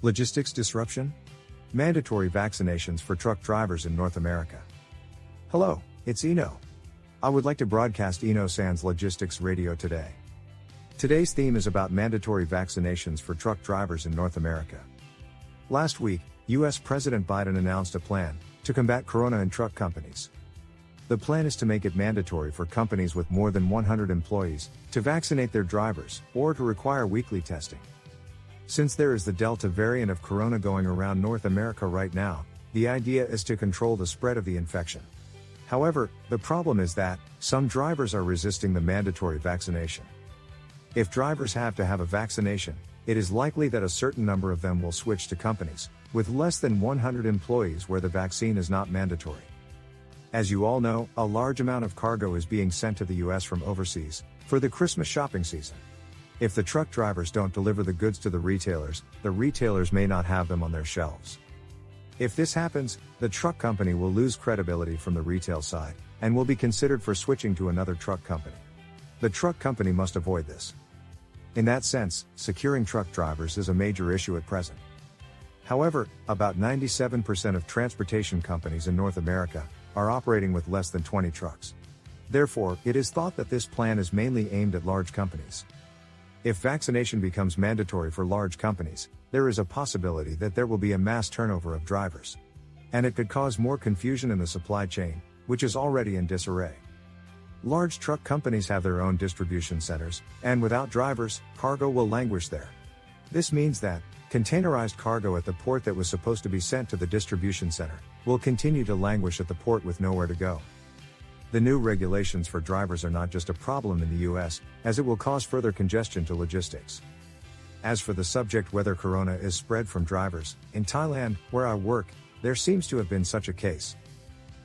Logistics disruption? Mandatory vaccinations for truck drivers in North America. Hello, it's Iino. I would like to broadcast Iino Sans Logistics Radio today. Today's theme is about mandatory vaccinations for truck drivers in North America. Last week, US President Biden announced a plan to combat corona in truck companies. The plan is to make it mandatory for companies with more than 100 employees to vaccinate their drivers or to require weekly testing. Since there is the Delta variant of corona going around North America right now, the idea is to control the spread of the infection. However, the problem is that some drivers are resisting the mandatory vaccination. If drivers have to have a vaccination, it is likely that a certain number of them will switch to companies with less than 100 employees where the vaccine is not mandatory. As you all know, a large amount of cargo is being sent to the US from overseas for the Christmas shopping season. If the truck drivers don't deliver the goods to the retailers may not have them on their shelves. If this happens, the truck company will lose credibility from the retail side and will be considered for switching to another truck company. The truck company must avoid this. In that sense, securing truck drivers is a major issue at present. However, about 97% of transportation companies in North America are operating with less than 20 trucks. Therefore, it is thought that this plan is mainly aimed at large companies. If vaccination becomes mandatory for large companies, there is a possibility that there will be a mass turnover of drivers. And it could cause more confusion in the supply chain, which is already in disarray. Large truck companies have their own distribution centers, and without drivers, cargo will languish there. This means that containerized cargo at the port that was supposed to be sent to the distribution center will continue to languish at the port with nowhere to go. The new regulations for drivers are not just a problem in the US, as it will cause further congestion to logistics. As for the subject whether corona is spread from drivers, in Thailand, where I work, there seems to have been such a case.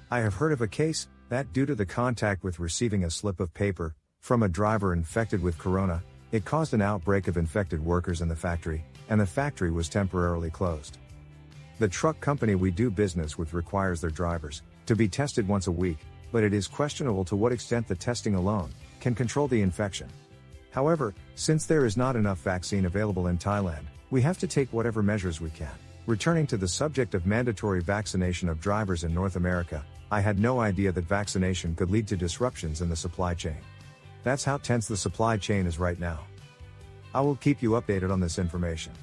I have heard of a case that, due to the contact with receiving a slip of paper from a driver infected with corona, it caused an outbreak of infected workers in the factory, and the factory was temporarily closed. The truck company we do business with requires their drivers to be tested once a week, but it is questionable to what extent the testing alone can control the infection. However, since there is not enough vaccine available in Thailand, we have to take whatever measures we can. Returning to the subject of mandatory vaccination of drivers in North America, I had no idea that vaccination could lead to disruptions in the supply chain. That's how tense the supply chain is right now. I will keep you updated on this information.